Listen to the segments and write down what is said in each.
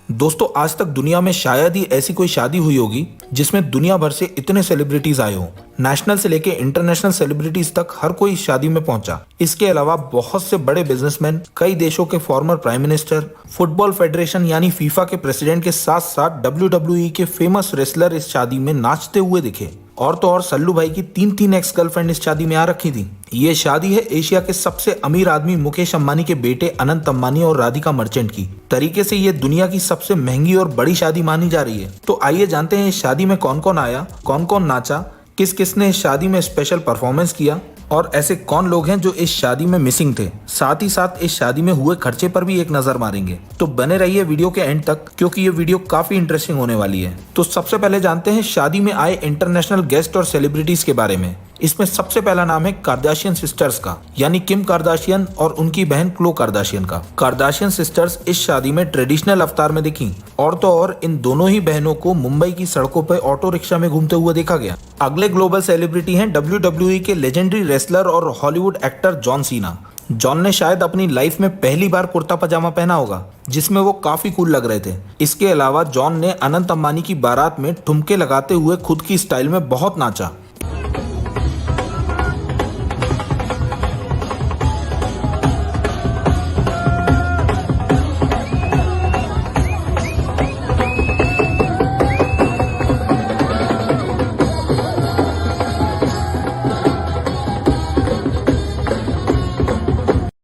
दोस्तों आज तक दुनिया में शायद ही ऐसी कोई शादी हुई होगी जिसमें दुनिया भर से इतने सेलिब्रिटीज आए हों। नेशनल से लेके इंटरनेशनल सेलिब्रिटीज तक हर कोई इस शादी में पहुंचा। इसके अलावा बहुत से बड़े बिजनेसमैन, कई देशों के former prime minister, football federation यानी फीफा के प्रेसिडेंट के साथ साथ WWE के फेमस रेसलर इस शादी में नाचते हुए दिखे। और तो और सल्लू भाई की तीन एक्स गर्लफ्रेंड इस शादी में आ रखी थी। ये शादी है एशिया के सबसे अमीर आदमी मुकेश अंबानी के बेटे अनंत अंबानी और राधिका मर्चेंट की। तरीके से ये दुनिया की सबसे महंगी और बड़ी शादी मानी जा रही है। तो आइए जानते हैं इस शादी में कौन कौन आया, कौन कौन नाचा, किस किस ने इस शादी में स्पेशल परफॉर्मेंस किया और ऐसे कौन लोग हैं जो इस शादी में मिसिंग थे। साथ ही साथ इस शादी में हुए खर्चे पर भी एक नजर मारेंगे। तो बने रहिए वीडियो के एंड तक क्योंकि ये वीडियो काफी इंटरेस्टिंग होने वाली है। तो सबसे पहले जानते हैं शादी में आए इंटरनेशनल गेस्ट और सेलिब्रिटीज के बारे में। इसमें सबसे पहला नाम है कार्दाशियन सिस्टर्स का, यानी किम कार्दाशियन और उनकी बहन क्लो कार्दाशियन का। कार्दाशियन सिस्टर्स इस शादी में ट्रेडिशनल अवतार में दिखी। और तो और इन दोनों ही बहनों को मुंबई की सड़कों पर ऑटो रिक्शा में घूमते हुए देखा गया। अगले ग्लोबल सेलिब्रिटी हैं WWE के लेजेंडरी रेसलर और Hollywood actor John Cena. John ने शायद अपनी लाइफ में पहली बार कुर्ता पजामा पहना होगा जिसमें वो काफी कूल लग रहे थे। इसके अलावा जॉन ने अनंत अंबानी की बारात में ठुमके लगाते हुए खुद की स्टाइल में बहुत नाचा।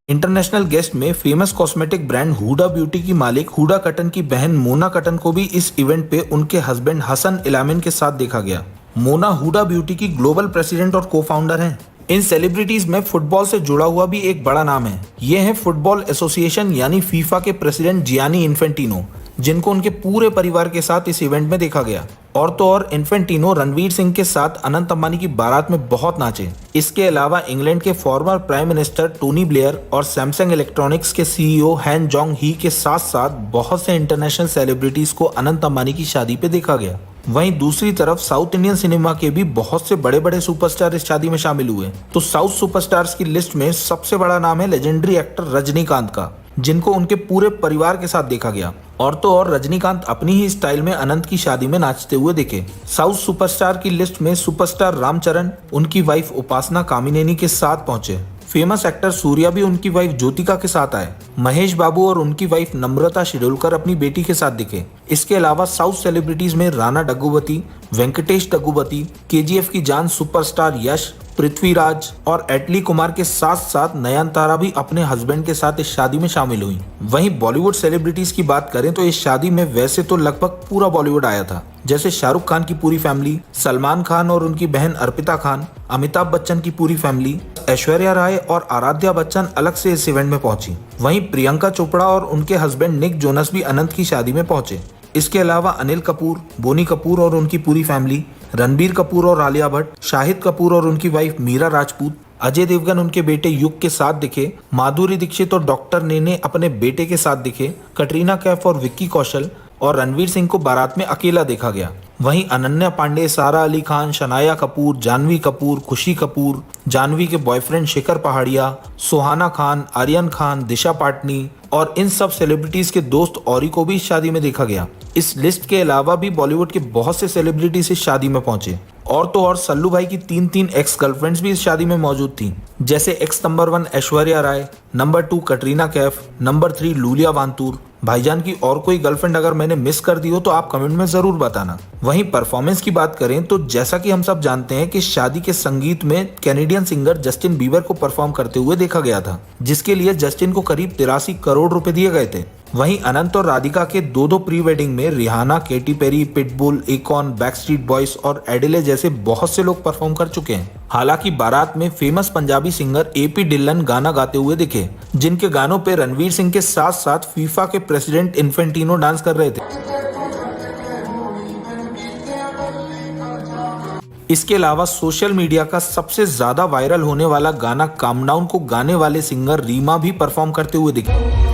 इंटरनेशनल गेस्ट में famous cosmetic brand Huda beauty की मालिक हुडा कटन की बहन मोना कटन को भी इस इवेंट पे उनके हस्बैंड हसन इलामिन के साथ देखा गया। मोना हुडा ब्यूटी की ग्लोबल प्रेसिडेंट और को फाउंडर हैं। इन सेलिब्रिटीज में फुटबॉल से जुड़ा हुआ भी एक बड़ा नाम है। ये है फुटबॉल एसोसिएशन यानी फीफा के प्रेसिडेंट जियानी इन्फेंटिनो, जिनको उनके पूरे परिवार के साथ इस इवेंट में देखा गया। और तो और इन्फेंटिनो रणवीर सिंह के साथ अनंत अंबानी की बारात में बहुत नाचे। इसके अलावा इंग्लैंड के former prime minister Tony Blair और सैमसंग इलेक्ट्रॉनिक्स के CEO हैन जोंग ही के साथ साथ बहुत से इंटरनेशनल सेलिब्रिटीज को अनंत अंबानी की शादी पे देखा गया। वहीं दूसरी तरफ साउथ इंडियन सिनेमा के भी बहुत से बड़े बड़े सुपरस्टार इस शादी में शामिल हुए। तो साउथ सुपरस्टार्स की लिस्ट में सबसे बड़ा नाम है लेजेंडरी एक्टर रजनीकांत का, जिनको उनके पूरे परिवार के साथ देखा गया। और तो और रजनीकांत अपनी ही स्टाइल में अनंत की शादी में नाचते हुए दिखे। साउथ सुपरस्टार की लिस्ट में सुपरस्टार रामचरण उनकी वाइफ उपासना कामिनेनी के साथ पहुंचे। फेमस एक्टर सूर्या भी उनकी वाइफ ज्योतिका के साथ आए। महेश बाबू और उनकी वाइफ नम्रता शिरोडकर अपनी बेटी के साथ दिखे। इसके अलावा साउथ सेलिब्रिटीज में राणा डग्गुबती, वेंकटेश डग्गुबती, KGF की जान सुपरस्टार यश, पृथ्वीराज और एटली कुमार के साथ साथ नयनतारा भी अपने हस्बैंड के साथ इस शादी में शामिल हुई। वहीं बॉलीवुड सेलिब्रिटीज की बात करें तो इस शादी में वैसे तो लगभग पूरा बॉलीवुड आया था, जैसे शाहरुख खान की पूरी फैमिली, सलमान खान और उनकी बहन अर्पिता खान, अमिताभ बच्चन की पूरी फैमिली, ऐश्वर्या राय और आराध्या बच्चन अलग से इस इवेंट में पहुंची। वहीं प्रियंका चोपड़ा और उनके हस्बैंड निक जोनस भी अनंत की शादी में पहुंचे। इसके अलावा अनिल कपूर, बोनी कपूर और उनकी पूरी फैमिली, रणबीर कपूर और आलिया भट्ट, शाहिद कपूर और उनकी वाइफ मीरा राजपूत, अजय देवगन उनके बेटे युग के साथ दिखे, माधुरी दीक्षित और डॉक्टर नेने अपने बेटे के साथ दिखे, कटरीना कैफ और विक्की कौशल और रणवीर सिंह को बारात में अकेला देखा गया। वहीं अनन्या पांडे, सारा अली खान, शनाया कपूर, जानवी कपूर, खुशी कपूर, जानवी के बॉयफ्रेंड शिखर पहाड़िया, सुहाना खान, आर्यन खान, दिशा पाटनी और इन सब सेलिब्रिटीज के दोस्त औरी को भी इस शादी में देखा गया। इस लिस्ट के अलावा भी बॉलीवुड के बहुत से सेलिब्रिटीज इस शादी में पहुंचे। और तो और सल्लू भाई की तीन एक्स गर्लफ्रेंड्स भी इस शादी में मौजूद थी, जैसे ex number 1 Aishwarya Rai, number 2 Katrina Kaif, number 3 Iulia Vantur. भाईजान की और कोई गर्लफ्रेंड अगर मैंने मिस कर दी हो तो आप कमेंट में जरूर बताना। वहीं परफॉर्मेंस की बात करें तो जैसा कि हम सब जानते हैं कि शादी के संगीत में कैनेडियन सिंगर जस्टिन बीबर को परफॉर्म करते हुए देखा गया था, जिसके लिए जस्टिन को करीब 83 करोड़ रुपए दिए गए थे। वहीं अनंत और राधिका के दो प्री वेडिंग में Rihanna, Katy Perry, pitbull, एकॉन, Backstreet boys और एडिले जैसे बहुत से लोग परफॉर्म कर चुके हैं। हालांकि बारात में famous Punjabi singer AP Dillon गाना गाते हुए दिखे, जिनके गानों पे रणवीर सिंह के साथ साथ फीफा के प्रेसिडेंट इन्फेंटिनो डांस कर रहे थे। इसके अलावा सोशल मीडिया का सबसे ज्यादा वायरल होने वाला गाना काम डाउन को गाने वाले सिंगर रीमा भी परफॉर्म करते हुए दिखे।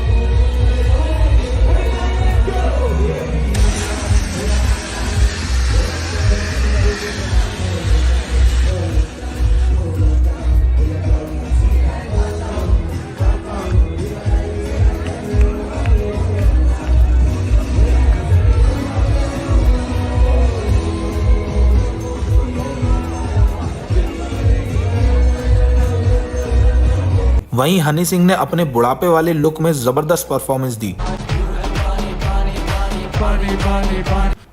वहीं हनी सिंह ने अपने बुढ़ापे वाले लुक में जबरदस्त परफॉर्मेंस दी।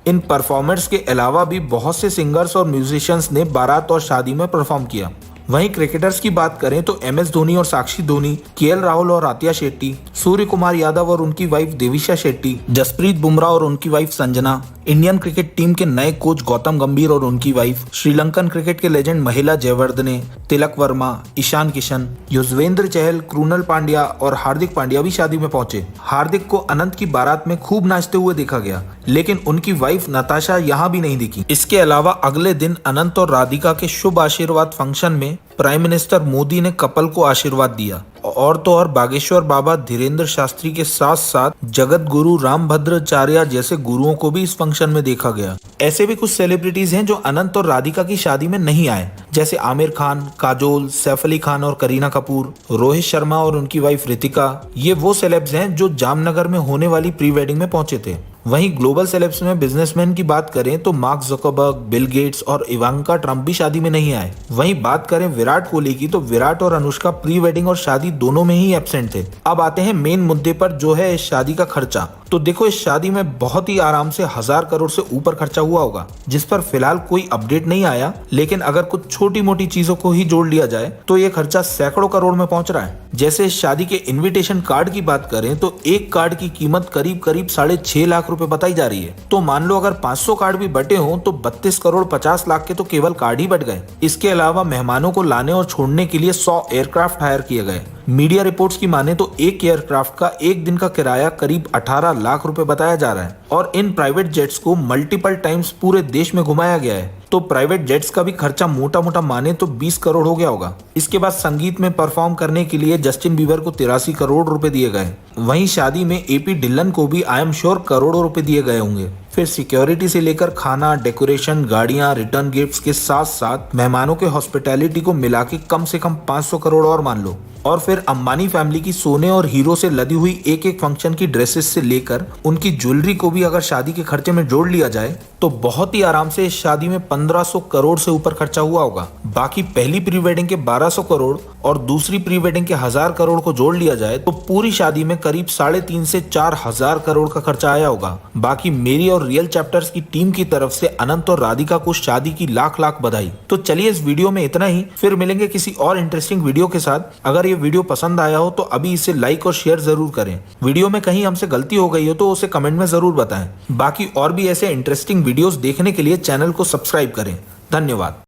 इन परफॉर्मर्स के अलावा भी बहुत से सिंगर्स और म्यूजिशियंस ने बारात और शादी में परफॉर्म किया। वहीं क्रिकेटर्स की बात करें तो MS धोनी और साक्षी धोनी, KL राहुल और आतिया शेट्टी, सूर्य कुमार यादव और उनकी वाइफ देविशा शेट्टी, जसप्रीत बुमराह और उनकी wife Sanjana, Indian cricket team के नए कोच गौतम गंभीर और उनकी वाइफ, श्रीलंकन क्रिकेट के लेजेंड महिला जयवर्धने, तिलक वर्मा, ईशान किशन, युजवेंद्र चहल, कृणाल पांड्या और हार्दिक पांड्या भी शादी में पहुंचे। हार्दिक को अनंत की बारात में खूब नाचते हुए देखा गया, लेकिन उनकी वाइफ नताशा यहाँ भी नहीं दिखी। इसके अलावा अगले दिन अनंत और राधिका के शुभ आशीर्वाद फंक्शन में प्राइम मिनिस्टर मोदी ने कपल को आशीर्वाद दिया। और तो और बागेश्वर बाबा धीरेन्द्र शास्त्री के साथ साथ जगत गुरु रामभद्राचार्य जैसे गुरुओं को भी इस फंक्शन में देखा गया। ऐसे भी कुछ सेलिब्रिटीज हैं जो अनंत और राधिका की शादी में नहीं आए, जैसे आमिर खान, काजोल, सैफ अली खान और करीना कपूर, रोहित शर्मा और उनकी वाइफ रितिका। ये वो सेलेब्स हैं जो जामनगर में होने वाली प्री वेडिंग में पहुंचे थे। वहीं ग्लोबल सेलेब्स में बिजनेसमैन की बात करें तो मार्क ज़ुकरबर्ग, बिल गेट्स और इवांका ट्रंप भी शादी में नहीं आए। वहीं बात करें विराट कोहली की तो विराट और अनुष्का प्री वेडिंग और शादी दोनों में ही एब्सेंट थे। अब आते हैं मेन मुद्दे पर, जो है इस शादी का खर्चा। तो देखो, इस शादी में बहुत ही आराम से 1000 करोड़ से ऊपर खर्चा हुआ होगा, जिस पर फिलहाल कोई अपडेट नहीं आया। लेकिन अगर कुछ छोटी मोटी चीजों को ही जोड़ लिया जाए तो ये खर्चा सैकड़ों करोड़ में पहुंच रहा है। जैसे इस शादी के इन्विटेशन कार्ड की बात करें तो एक कार्ड की कीमत करीब 6.5 लाख रुपए बताई जा रही है। तो मान लो अगर 500 कार्ड भी बटे हों तो 32 करोड़ 50 लाख के तो केवल कार्ड ही बट गए। इसके अलावा मेहमानों को लाने और छोड़ने के लिए 100 एयरक्राफ्ट हायर किए गए। मीडिया रिपोर्ट्स की माने तो एक एयरक्राफ्ट का एक दिन का किराया करीब 18 लाख रुपए बताया जा रहा है और इन प्राइवेट जेट्स को मल्टीपल टाइम्स पूरे देश में घुमाया गया है। तो प्राइवेट जेट्स का भी खर्चा मोटा मोटा माने तो 20 करोड़ हो गया होगा। इसके बाद संगीत में परफॉर्म करने के लिए जस्टिन बीबर को 83 करोड़ रुपए दिए गए। वहीं शादी में AP ढिल्लन को भी आई एम श्योर करोड़ों रुपए दिए गए होंगे। फिर सिक्योरिटी से लेकर खाना, डेकोरेशन, गाड़ियां, रिटर्न गिफ्ट्स के साथ साथ मेहमानों के हॉस्पिटैलिटी को मिला के कम से कम 500 करोड़ और मान लो। और फिर अंबानी फैमिली की सोने और हीरो से लदी हुई एक एक फंक्शन की ड्रेसेस से लेकर उनकी ज्वेलरी को भी अगर शादी के खर्चे में जोड़ लिया जाए तो बहुत ही आराम से इस शादी में 1500 करोड़ से ऊपर खर्चा हुआ होगा। बाकी पहली प्री वेडिंग के 1200 करोड़ और दूसरी प्री वेडिंग के 1000 करोड़ को जोड़ लिया जाए तो पूरी शादी में करीब 3.5 से 4000 करोड़ का खर्चा आया होगा। बाकी मेरी और रियल चैप्टर्स की टीम की तरफ से अनंत और राधिका को शादी की लाख लाख बधाई। तो चलिए इस वीडियो में इतना ही, फिर मिलेंगे किसी और इंटरेस्टिंग वीडियो के साथ। अगर ये वीडियो पसंद आया हो तो अभी इसे लाइक और शेयर जरूर करें। वीडियो में कहीं हमसे गलती हो गई हो तो उसे कमेंट में जरूर बताएं। बाकी और भी ऐसे इंटरेस्टिंग वीडियोस देखने के लिए चैनल को सब्सक्राइब करें। धन्यवाद।